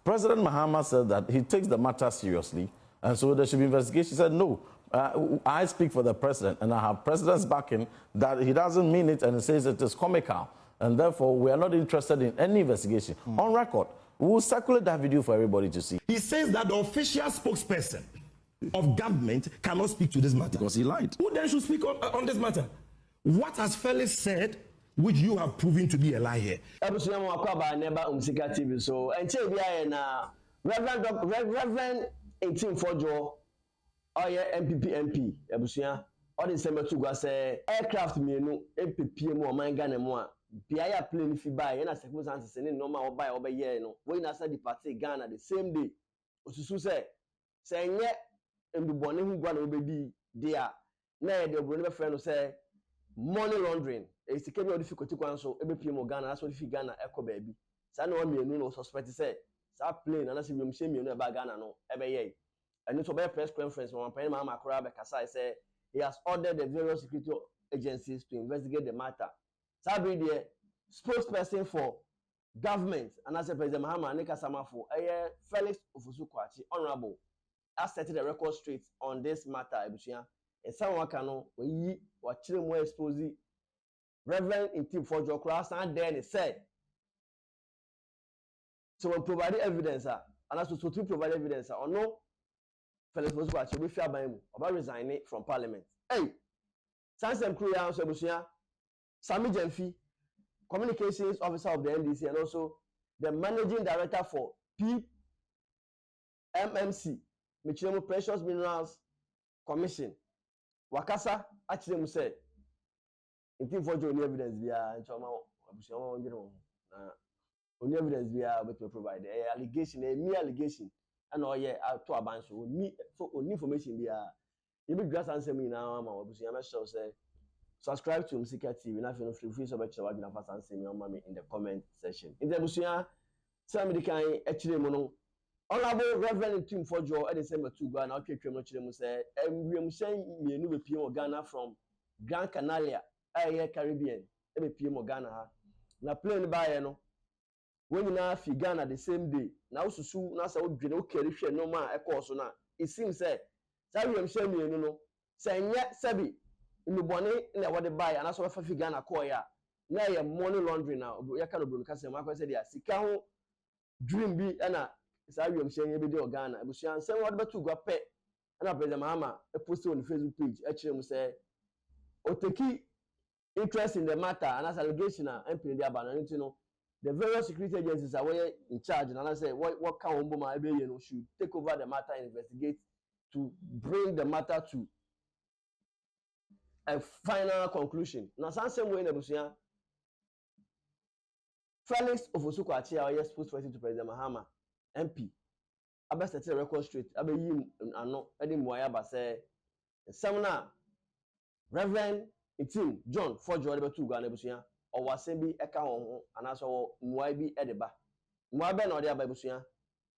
President Mahama said that he takes the matter seriously, and so there should be investigation. He said, no, I speak for the president, and I have president's backing that he doesn't mean it, and he says it is comical, and therefore we are not interested in any investigation. On record, we will circulate that video for everybody to see. He says that the official spokesperson of government cannot speak to this matter. Because he lied. Who then should speak on this matter? What has Felix said, which you have proven to be a lie here? Reverend Ntim Fordjour, MPP MP, Ebusia, all the same to say aircraft menu, MPP or my Ghana more. Biaya plane if you buy, and as circumstances and normal or buy over year, no. When I said the party Ghana the same day, Osusu saying yet, and the bonnet who gone over be there. Nay, the brother friend say money laundering. It's a cable difficulty so MPP or Ghana, that's what if you Ghana echo baby. San no me no suspect say, that plane, and I see me shame you about Ghana no, every year. And it's a press conference when Prime Mama Korabe Kasai say he has ordered the various security agencies to investigate the matter. Sabi the spokesperson for government and as a President Mahama Nika Samafo, Felix Ofosu-Kwakye, honorable, has set the record straight on this matter. Ebusia, and someone can we watch them more exposing Reverend Ntim Fordjour class and then he said. So we provide evidence, and as to provide evidence, or no, Felix Ofosu-Kwakye we fear by him about resigning from Parliament. Hey, Sansem Kuya so Ebusia. Sami Jemfi, Communications Officer of the NDC, and also the Managing Director for PMMC, Michilemu Precious Minerals Commission. Wakasa, actually, said, Ntim Fordjour only evidence via only evidence via what we provide. Allegation, a mere allegation, and all yeah, to a bunch of only information via. You be grass answer me now, I'm sure say. Subscribe to Msika TV. Now, if you feel free to watch the first and send me in the comment section. In the Busia, some can actually mono. Honorable Reverend Ntim Fordjour at December 2 Ghana, okay, Kremlin say, and we am saying me new PM Ghana from Gran Canaria, Caribbean, every PM Ghana. Now, playing by no. When you now fi Ghana the same day, now Susu, now so good, okay, no man, a course now. It seems that, Sabi am saying me no, saying yet, Sabi. In the bonnet, in what they buy, and that's what I figure na koya. Now you're money laundering now. You can't broadcast them. I said, yeah, Sikaho dream be, and I'm saying every day of Ghana. I was saying, what about to go pet? And I President Mahama, I posted on the Facebook page. Actually, say, Oteki interest in the matter, and as allegation, I'm putting the abandon. You know, the various security agencies are in charge, and I say, what can Omboma should take over the matter and investigate to bring the matter to a final conclusion. Now, some way in the Busia, Felix Ofosu-Kwakye, our spokesperson to President Mahama, MP, I set the record straight. I be him and no, Eddie Moya, but say, some now, Reverend Ntim John Fordjour, the 2 Ghana Busia, or Wasembi Eka Hon, and also Mwaibi Edeba. Mwabe no dia by Busia,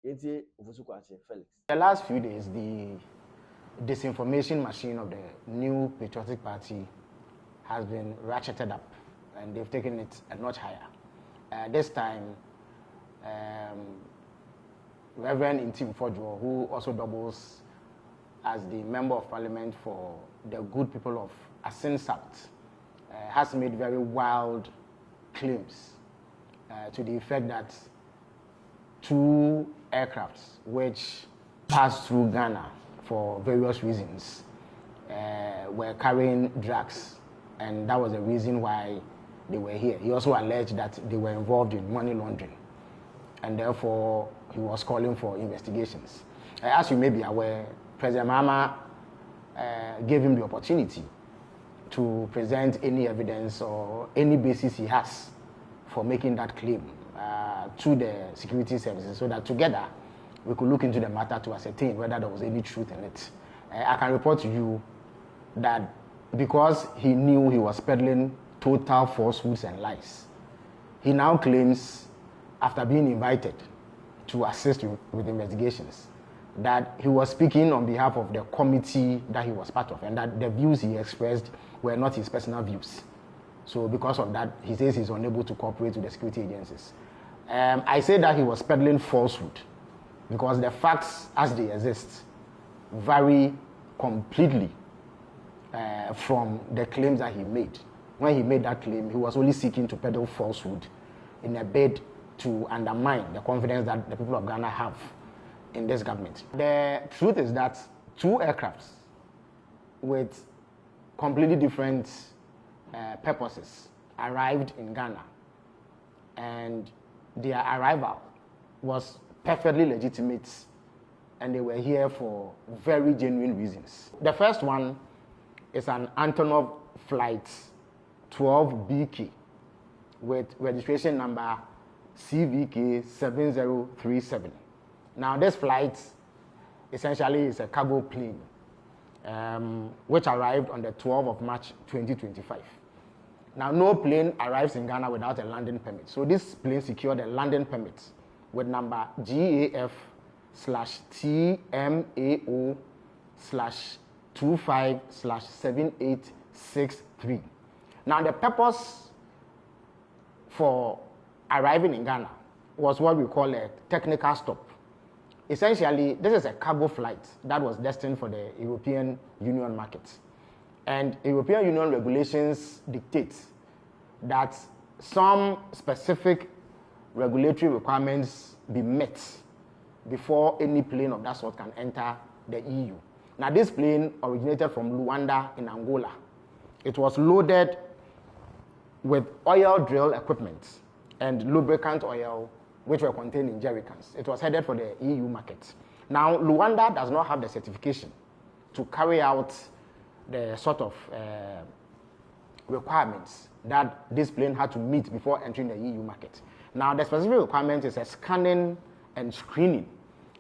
Ntim Ofosu-Kwakye, Felix. The last few days, the disinformation machine of the new patriotic party has been ratcheted up, and they've taken it a notch higher. This time, Reverend Ntim Fordjour, who also doubles as the Member of Parliament for the good people of Asin South, has made very wild claims to the effect that 2 aircrafts which passed through Ghana for various reasons, were carrying drugs, and that was the reason why they were here. He also alleged that they were involved in money laundering, and therefore he was calling for investigations. As you may be aware, President Mahama gave him the opportunity to present any evidence or any basis he has for making that claim to the security services, so that together we could look into the matter to ascertain whether there was any truth in it. I can report to you that because he knew he was peddling total falsehoods and lies, he now claims, after being invited to assist with investigations, that he was speaking on behalf of the committee that he was part of, and that the views he expressed were not his personal views. So because of that, he says he's unable to cooperate with the security agencies. I say that he was peddling falsehood because the facts as they exist vary completely from the claims that he made. When he made that claim, he was only seeking to peddle falsehood in a bid to undermine the confidence that the people of Ghana have in this government. The truth is that 2 aircrafts with completely different purposes arrived in Ghana, and their arrival was perfectly legitimate, and they were here for very genuine reasons. The first one is an Antonov Flight 12BK with registration number CVK 7037. Now, this flight essentially is a cargo plane which arrived on the 12th of March 2025. Now, no plane arrives in Ghana without a landing permit. So this plane secured a landing permit with number GAF/TMAO/25/7863. Now, the purpose for arriving in Ghana was what we call a technical stop. Essentially, this is a cargo flight that was destined for the European Union market. And European Union regulations dictate that some specific regulatory requirements be met before any plane of that sort can enter the EU. Now, this plane originated from Luanda in Angola. It was loaded with oil drill equipment and lubricant oil, which were contained in jerrycans. It was headed for the EU market. Now, Luanda does not have the certification to carry out the sort of requirements that this plane had to meet before entering the EU market. Now, the specific requirement is a scanning and screening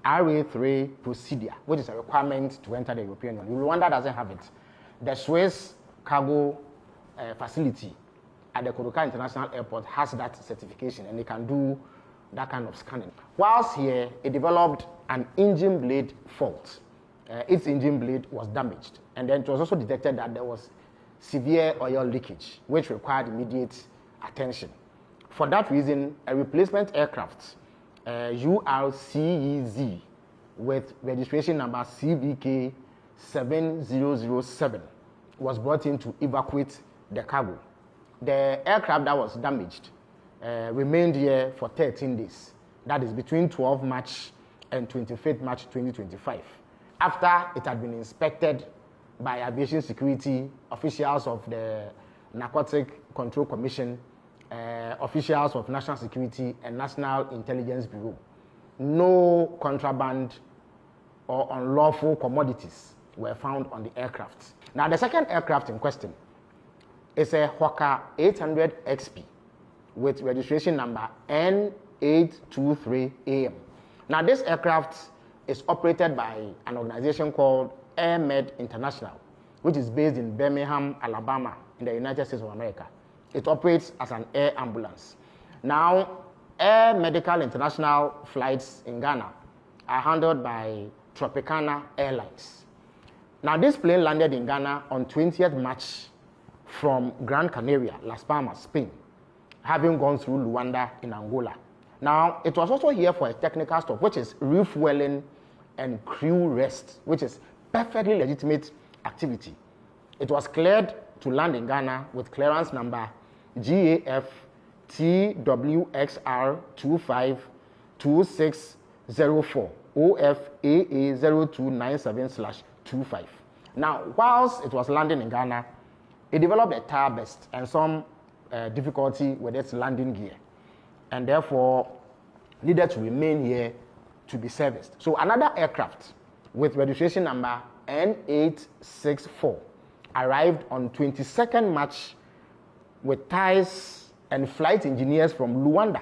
RA3 procedure, which is a requirement to enter the European Union. Rwanda doesn't have it. The Swiss cargo facility at the Cocà International Airport has that certification, and they can do that kind of scanning. Whilst here, it developed an engine blade fault. Its engine blade was damaged, and then it was also detected that there was severe oil leakage, which required immediate attention. For that reason, a replacement aircraft, URCEZ, with registration number CVK 7007, was brought in to evacuate the cargo. The aircraft that was damaged remained here for 13 days. That is between 12 March and 25th March 2025. After it had been inspected by aviation security officials of the Narcotic Control Commission, officials of National Security and National Intelligence Bureau, no contraband or unlawful commodities were found on the aircraft. Now, the second aircraft in question is a Cocà 800 XP with registration number N823AM. Now, this aircraft is operated by an organization called Air Med International, which is based in Birmingham, Alabama, in the United States of America. It operates as an air ambulance. Now, Air Medical International flights in Ghana are handled by Tropicana Airlines. Now, this plane landed in Ghana on 20th March from Gran Canaria, Las Palmas, Spain, having gone through Luanda in Angola. Now, it was also here for a technical stop, which is refueling and crew rest, which is perfectly legitimate activity. It was cleared to land in Ghana with clearance number GAF TWXR252604 OFAA 0297/25. Now, whilst it was landing in Ghana, it developed a tire burst and some difficulty with its landing gear, and therefore needed to remain here to be serviced. So another aircraft with registration number N864 arrived on 22nd March with tires and flight engineers from Luanda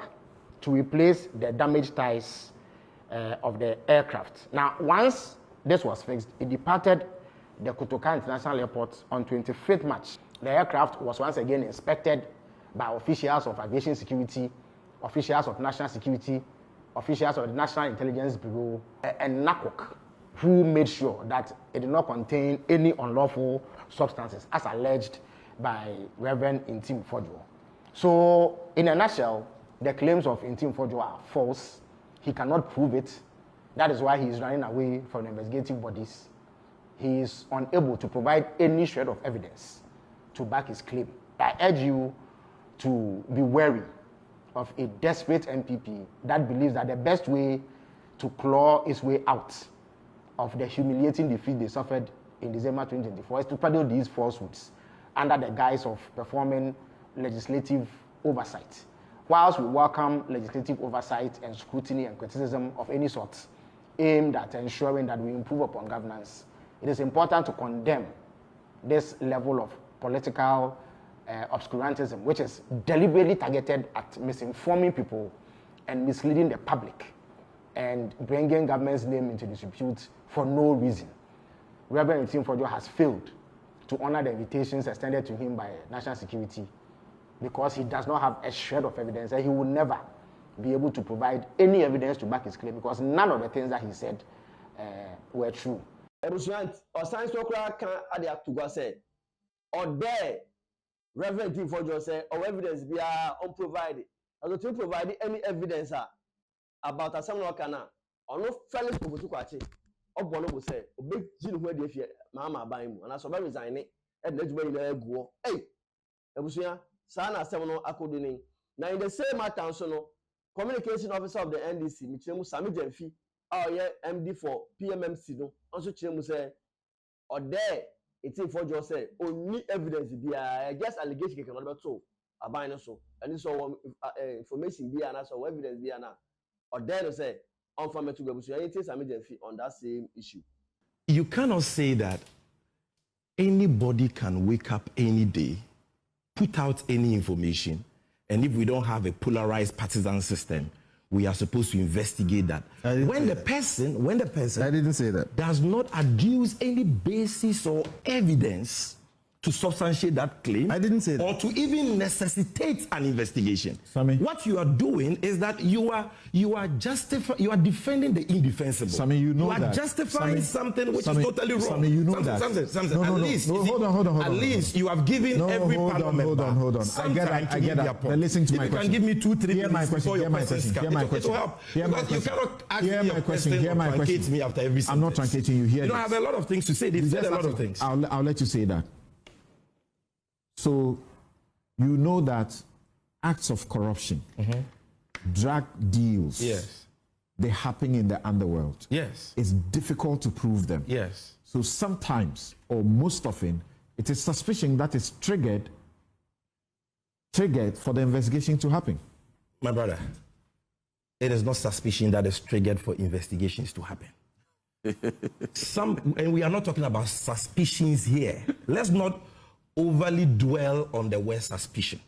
to replace the damaged tires of the aircraft. Now, once this was fixed, it departed the Cocà International Airport on 25th March. The aircraft was once again inspected by officials of aviation security, officials of national security, officials of the National Intelligence Bureau, and NACOC, who made sure that it did not contain any unlawful substances, as alleged by Reverend Ntim Fordjour'S. So, in a nutshell, the claims of Ntim Fordjour'S are false. He cannot prove it. That is why he is running away from the investigative bodies. He is unable to provide any shred of evidence to back his claim. I urge you to be wary of a desperate MPP that believes that the best way to claw his way out of the humiliating defeat they suffered in December 2024 is to peddle these falsehoods under the guise of performing legislative oversight. Whilst we welcome legislative oversight and scrutiny and criticism of any sort aimed at ensuring that we improve upon governance, it is important to condemn this level of political obscurantism, which is deliberately targeted at misinforming people and misleading the public and bringing government's name into disrepute for no reason. Reverend Ntim Fordjour'S has failed to honor the invitations extended to him by national security because he does not have a shred of evidence, and he will never be able to provide any evidence to back his claim because none of the things that he said were true. Reverend Ntim Fordjour'S said, or evidence be unprovided. As to provide any evidence about a similar canal, or no fellow to Kwachi, or Bono will say, a big gin where they fear, Mamma by him, and I saw resign it, and let's wait there go. Hey, Ebusia, Sana Semono Akudini. Now, in the same matter, communication officer of the NDC, Michemu Sami Jenfi, MD for PMMC, also Chemu say, or there. Ntim Fordjour'S say only evidence be just allegation can not so abine so and so information be and so evidence be na or then say on farm to go so anything on that same issue. You cannot say that anybody can wake up any day, put out any information, and if we don't have a polarized partisan system, we are supposed to investigate that. When the person I didn't say that. does not adduce any basis or evidence to substantiate that claim, I didn't say that. or to even necessitate an investigation. Sami. What you are doing is that you are defending the indefensible. Sami, you know you are that. justifying Sami, something which Sami, is totally wrong. Sami, you know Something, that. something. No, At least, hold on. At least you have given every panel member Hold on. some I get time that. to I give get their that. point. But listen to if my you question. can give me 2-3 Hear my minutes question. before your Hear my questions question. come, Hear my it will question. help. Hear my Because you question. cannot ask me Hear a my question. question Hear or my truncate question. me after every sentence. I'm not truncating you. Hear You know, I this. have a lot of things to say. They've said a lot of things. I'll let you say that. So, you know that acts of corruption, drug deals, Yes. they happen in the underworld. Yes. It's difficult to prove them. Yes. So sometimes, or most often, it is suspicion that is triggered for the investigation to happen. My brother, it is not suspicion that is triggered for investigations to happen. And we are not talking about suspicions here. Let's not overly dwell on the word suspicion.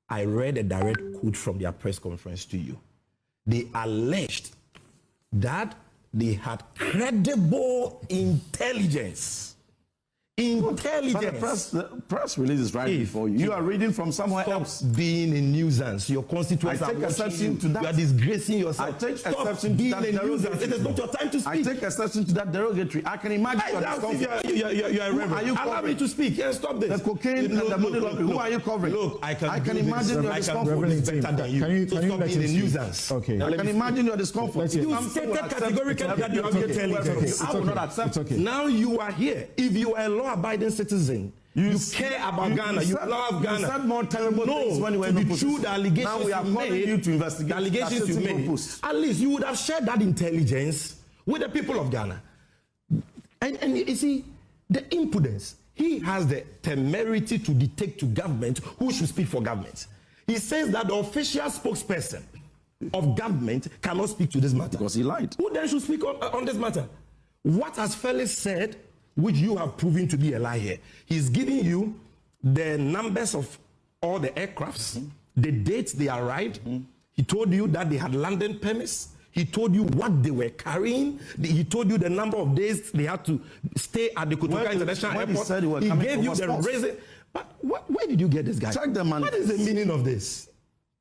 I read a direct quote from their press conference to you. They alleged that they had credible intelligence. But the press release is right before you. You are reading from somewhere else. Stop being a nuisance. Your constituents I are take watching exception you. to that. You are disgracing yourself. I take Stop exception to being that a nuisance. derogatory. It is not your time to speak. I take exception to that derogatory. I can imagine your discomfort. You are Who are you Allow me covering? to speak. Yes, stop this. The cocaine and the money laundering. Who are you covering? Look, I can imagine your discomfort is better than you. Can you Stop let being him a speak? nuisance. Okay. I can imagine your discomfort. Let's hear You it. stated categorically that you have intelligence. I will not accept. It's okay. Now you are here. If you are a law-abiding citizen, you care about Ghana. You love Ghana. You said more terrible things when you were to in be opposition. true, the allegations Now we are you calling made, you to investigate the allegations you assessing made. posts. At least you would have shared that intelligence with the people of Ghana. And you see, the impudence. He has the temerity to dictate to government who should speak for government. He says that the official spokesperson of government cannot speak to this matter. Because he lied. Who then should speak on this matter? What has Felix said, which you have proven to be a lie here? He's giving you the numbers of all the aircrafts, the dates they arrived. He told you that they had landing permits. He told you what they were carrying. He told you the number of days they had to stay at the Cocà International when he Airport. said they were He coming gave from you a the sponsor. reason. But where did you get this guy? Check the man. What is the meaning of this?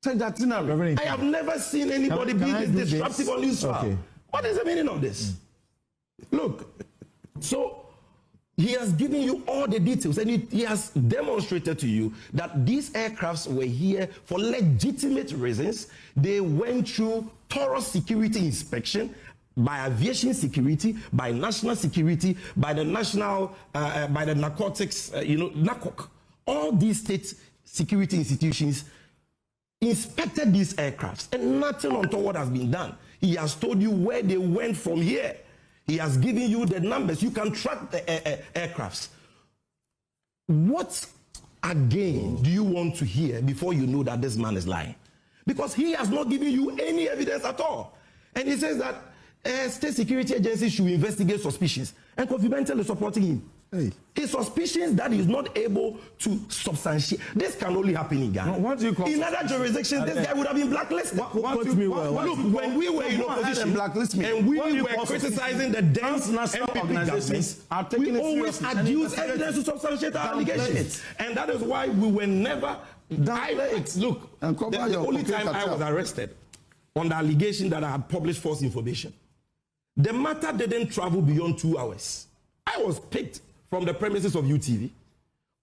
Take that itinerary. Reverend I have never seen anybody Can be I this do this? disruptive on news. Okay. What is the meaning of this? Look, so he has given you all the details and he has demonstrated to you that these aircrafts were here for legitimate reasons. They went through thorough security inspection by aviation security, by national security, by the national, by the narcotics, NACOC. All these state security institutions inspected these aircrafts, and nothing untoward has been done. He has told you where they went from here. He has given you the numbers. You can track the aircrafts. What again do you want to hear before you know that this man is lying? Because he has not given you any evidence at all. And he says that state security agencies should investigate suspicions. And Kofi Bentel is supporting him. Hey. It's suspicions that he's not able to substantiate. This can only happen in Ghana. What do you call in other jurisdictions, this guy would have been blacklisted. Look, when we were in opposition and we were criticizing the dense NPP governments, we always adduce evidence to substantiate our allegations. And that is why we were never... Look, the only time I was arrested on the allegation that I had published false information, the matter didn't travel beyond 2 hours. I was picked from the premises of UTV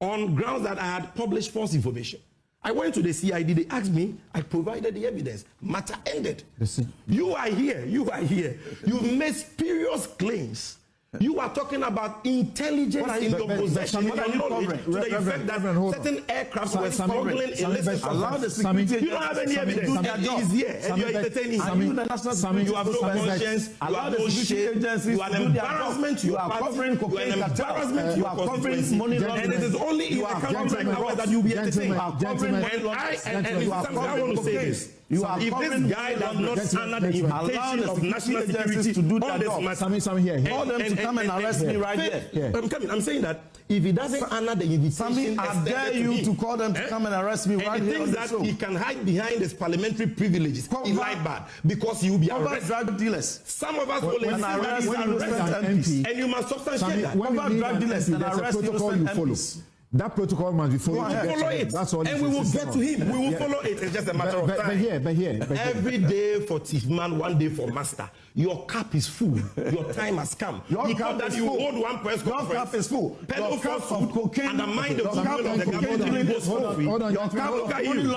on grounds that I had published false information. I went to the CID, they asked me, I provided the evidence. Matter ended. Listen. You are here. You've made spurious claims. You are talking about intelligence in your possession, in your knowledge, to the effect that certain aircrafts were smuggling illicit substances. You don't have any evidence. He's here, and you're entertaining him. You have no conscience, you have no shame, you are an embarrassment to your party, you are an embarrassment to your constituency, and it is only in the country that you'll be entertained. And I want to say this. If this guy does not honor the invitation of national security to do that, call them to come and arrest me right here. I'm saying that if he doesn't honor the invitation, I dare you to call them to come and arrest me right here. And he thinks that he can hide behind his parliamentary privileges. He lied bad because he will be arrested. Drug dealers. Some of us will insist that he's arrested, and you must substantiate that. Drug dealers and arrest innocent MPs. That protocol must be followed. We will follow it. That's all. And we will get to him. We will follow it. It's just a matter of time. But here. Every day for thief man, one day for master. Your cup is full. Your time has come. Your cup is full. Hold one press conference. Your cup is full. Your cup of cocaine. And the mind of the government goes full. Your cup of cocaine.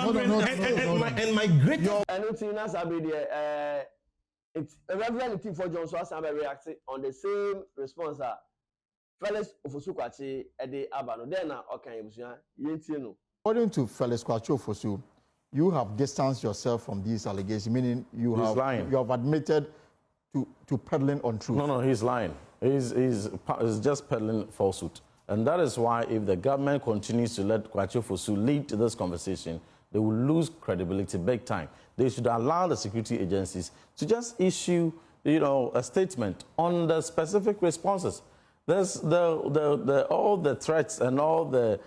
And my great. And it's in us, it's a Reverend Ntim Fordjour'S was reacting on the same response. Felix Ofosu Kwachi ede abano then na okan ebusuan yentie no. According to Felix Kwachi Ofosu, you have distanced yourself from these allegations, meaning you have admitted to peddling untruth. No, he's lying. He's just peddling falsehood. And that is why if the government continues to let Kwachi Ofosu lead this conversation, they will lose credibility big time. They should allow the security agencies to just issue, a statement on the specific responses. There's all the threats and all the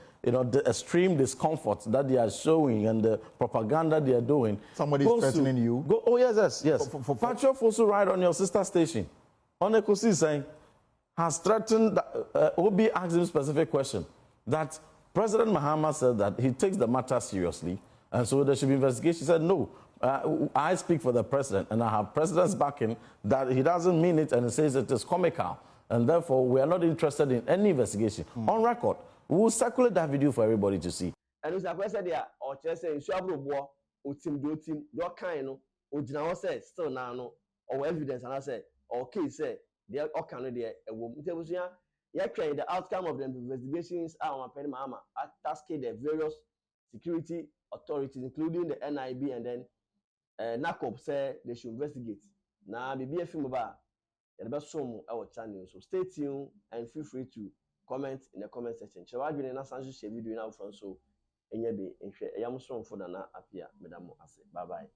extreme discomfort that they are showing and the propaganda they are doing. Somebody is threatening you. Yes. Kwachi Ofosu right on your sister station. Onekosi is saying has threatened. Obi asked him a specific question that President Mahama said that he takes the matter seriously and so there should be investigation. He said no. I speak for the president and I have president's backing that he doesn't mean it and he says it is comical. And therefore, we are not interested in any investigation. On record, we will circulate that video for everybody to see. And it's a question there, or just saying, Shabro, or team, your kind, or General says, still now, or evidence, and I said, or case said, they are all kind of there. The outcome of the investigations are on Penny Mama, tasking the various security authorities, including the NIB and then NACOP, say they should investigate. Now, maybe a film about. Our channel, so stay tuned and feel free to comment in the comment section. Shall I be in a video now from so? And you be in share. I am strong for the na appear, Madam. Bye bye.